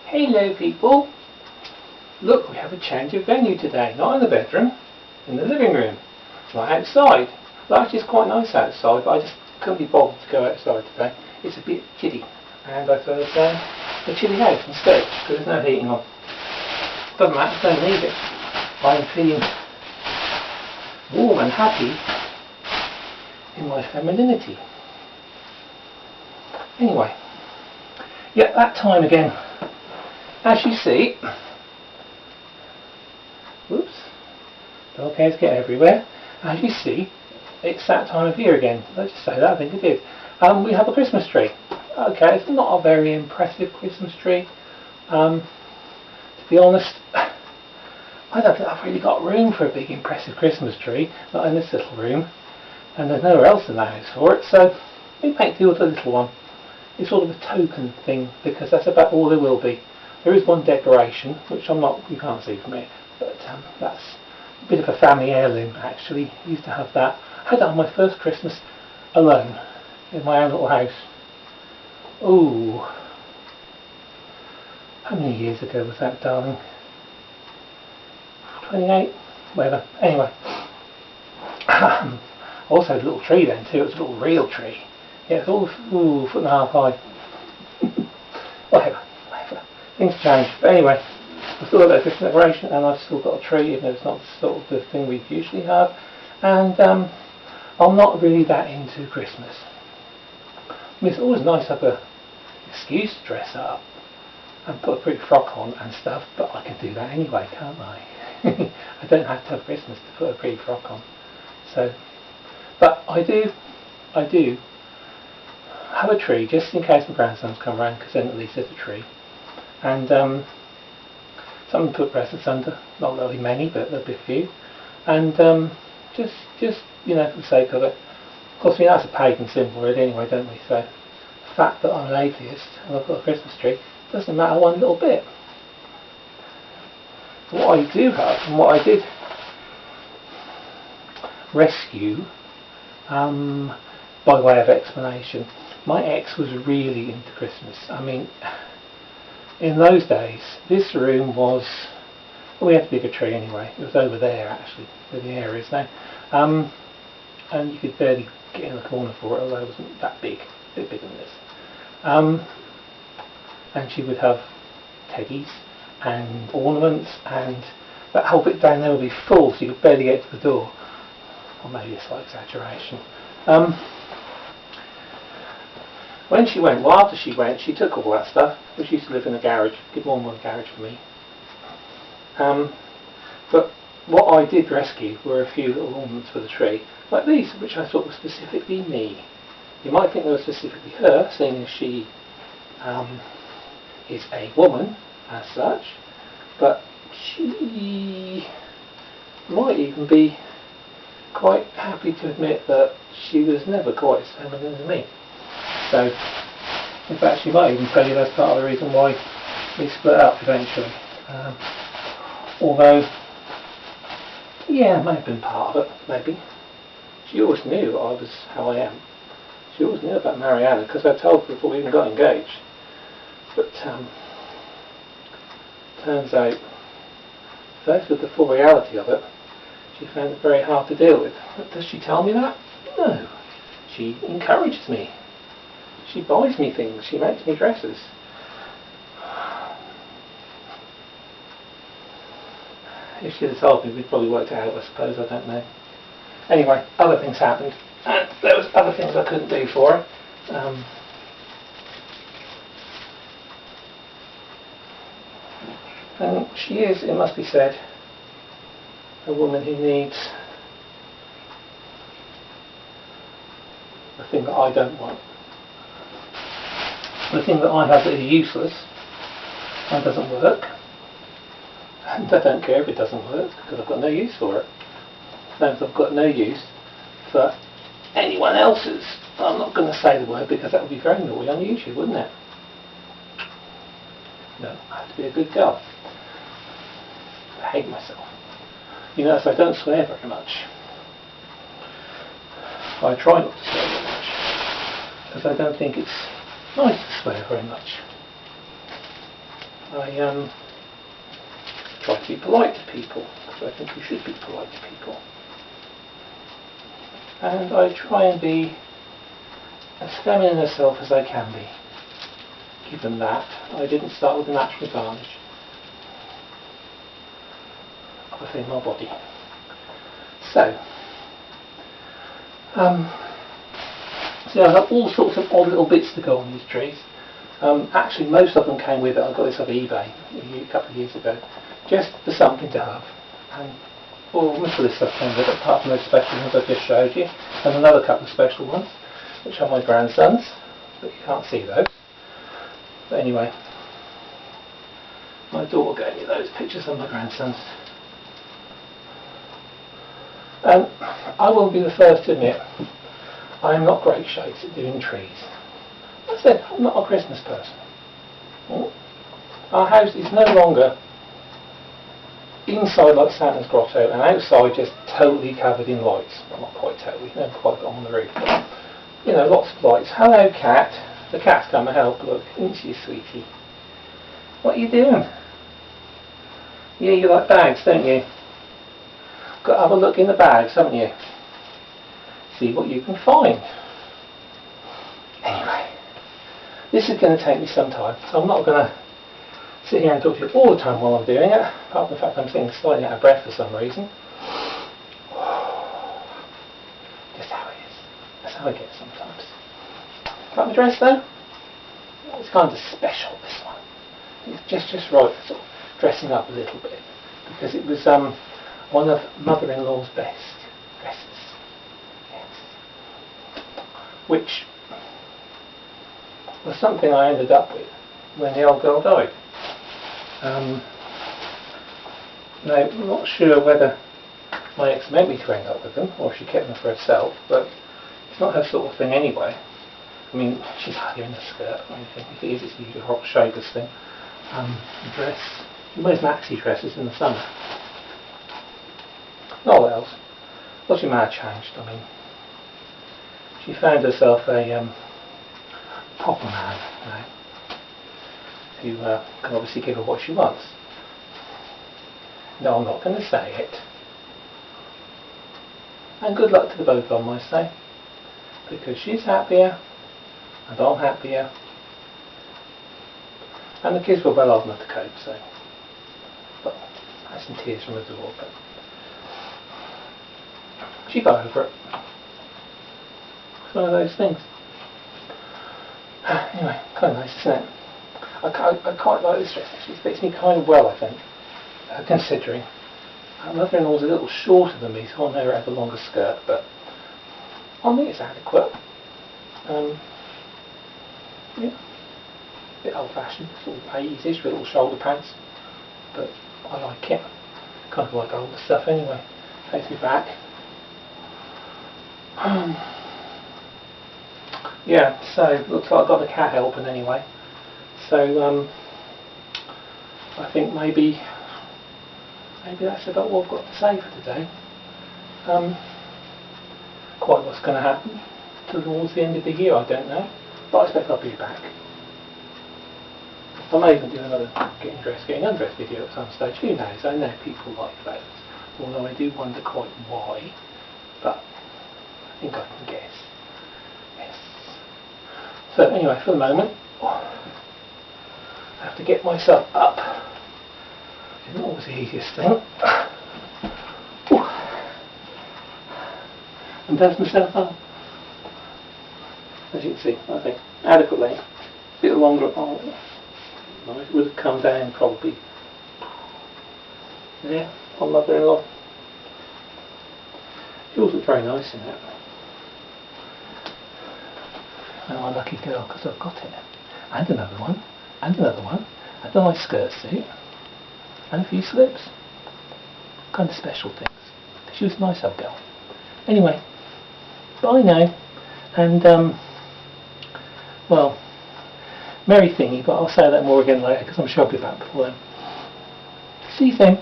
Hello people! Look, we have a change of venue today, not in the bedroom, in the living room, not outside. Well, actually it's quite nice outside, but I just couldn't be bothered to go outside today. It's a bit chilly, and I thought the chilly house instead, because there's no heating on. Doesn't matter, don't need it. I'm feeling warm and happy in my femininity. Anyway, yeah, that time again. As you see, whoops, dog hairs get everywhere. As you see, it's that time of year again. Let's just say that, I think it is. We have a Christmas tree. Okay, it's not a very impressive Christmas tree. To be honest, I don't think I've really got room for a big impressive Christmas tree, not in this little room, and there's nowhere else in the house for it, so we make do with the little one. It's sort of a token thing, because that's about all there will be. There is one decoration, which you can't see from here, but that's a bit of a family heirloom actually. I used to have that. I had that on my first Christmas alone, in my own little house. Ooh. How many years ago was that, darling? 28? Whatever. Anyway. I also had a little tree then too. It was a little real tree. Yeah, it's all foot and a half high. Whatever. Things change. But anyway, I've still got that Christmas decoration, and I've still got a tree, even though it's not sort of the thing we usually have. And I'm not really that into Christmas. I mean, it's always nice to have an excuse to dress up and put a pretty frock on and stuff, but I can do that anyway, can't I? I don't have to have Christmas to put a pretty frock on. So, but I do have a tree just in case my grandsons come around, because then at least there's a tree. And something to put presents under, not really many, but there'll be a few. And just you know, for the sake of it. Of course, we know that's a pagan symbol already anyway, don't we? So the fact that I'm an atheist and I've got a Christmas tree doesn't matter one little bit. What I do have, and what I did rescue, by way of explanation, my ex was really into Christmas. I mean, in those days, this room was, well, we had a bigger tree anyway. It was over there actually, where the air is now. And you could barely get in the corner for it, although it wasn't that big, a bit bigger than this. And she would have teddies and ornaments, and that whole bit down there would be full, so you could barely get to the door. Or maybe a slight exaggeration. When she went, well, after she went, she took all that stuff. We used to live in a garage, give more than one garage for me. But what I did rescue were a few little ornaments for the tree, like these, which I thought were specifically me. You might think they were specifically her, seeing as she is a woman as such, but she might even be quite happy to admit that she was never quite as feminine as me. So, in fact, she might even tell you that's part of the reason why we split up eventually. Although, yeah, it may have been part of it, maybe. She always knew I was how I am. She always knew about Mariana, because I told her before we even got engaged. But, turns out, first with the full reality of it, she found it very hard to deal with. But does she tell me that? No. She encourages me. She buys me things. She makes me dresses. If she'd have told me, we'd probably worked it out, I suppose. I don't know. Anyway, other things happened. And there was other things I couldn't do for her. And she is, it must be said, a woman who needs the thing that I don't want. The thing that I have that is useless and doesn't work. And I don't care if it doesn't work, because I've got no use for it. As I've got no use for anyone else's. I'm not going to say the word, because that would be very naughty on YouTube, wouldn't it? No, I have to be a good girl. I hate myself. You notice I don't swear very much. I try not to swear very much, because I don't think it's nice to swear very much. I try to be polite to people, because I think you should be polite to people. And I try and be as feminine a self as I can be, given that I didn't start with a natural advantage of a female body. So, so I have all sorts of odd little bits to go on these trees. Actually, most of them came with it. I got this off eBay a couple of years ago, just for something to have. And most of this stuff came with it, apart from those special ones I just showed you. And another couple of special ones, which are my grandsons, but you can't see those. But anyway, my daughter gave me those pictures of my grandsons. And I will be the first to admit, I am not great shakes at doing trees. I said, I'm not a Christmas person. Our house is no longer inside like Santa's grotto and outside just totally covered in lights. Well, not quite totally, never quite got on the roof, but you know, lots of lights. Hello cat. The cat's come to help, look, isn't she sweetie? What are you doing? Yeah, you like bags, don't you? Got to have a look in the bags, haven't you? See what you can find. Anyway, this is going to take me some time, so I'm not going to sit here and talk to you all the time while I'm doing it, apart from the fact I'm sitting slightly out of breath for some reason. Just how it is. That's how I get sometimes. Like my dress though? It's kind of special, this one. It's just right for sort of dressing up a little bit, because it was one of mother-in-law's best dresses. Yes. Which was something I ended up with when the old girl died. Now, I'm not sure whether my ex meant me to end up with them or if she kept them for herself, but it's not her sort of thing anyway. I mean, she's hardly in a skirt or anything. If it is, it's usually a hot shapeless thing. The dress, she wears maxi dresses in the summer. Not what else. Well, she may have changed. I mean, she found herself a proper man now, who can obviously give her what she wants. No, I'm not going to say it. And good luck to the both of them, I say, because she's happier and I'm happier, and the kids were well old enough to cope. So, but I had some tears from the door, but she got over it. It's one of those things. Anyway, kind of nice, isn't it? I quite like this dress actually. It fits me kind of well, I think, considering her mother-in-law's a little shorter than me, so on her have a longer skirt, but on me it's adequate. Yeah, a bit old-fashioned, sort of 80s-ish with little shoulder pads, but I like it. Kind of like older stuff anyway. Takes me back. Yeah, so looks like I've got the cat helping anyway. So I think maybe that's about what I've got to say for today. Quite what's going to happen towards the end of the year, I don't know, but I expect I'll be back. I may even do another getting dressed, getting undressed video at some stage. Who knows? I know people like those, although I do wonder quite why. But I think I can guess. Yes. So anyway, for the moment, I have to get myself up. It's not always the easiest thing. And dust myself up. As you can see, I think adequately. A bit longer. Oh, it would have come down probably. Yeah, on mother-in-law. She also very nice in that. I'm a lucky girl because I've got it. And another one. And another one. And a nice skirt suit. And a few slips. Kind of special things. She was a nice old girl. Anyway, bye now. And, well, merry thingy, but I'll say that more again later because I'm sure I'll be back before then. See you then.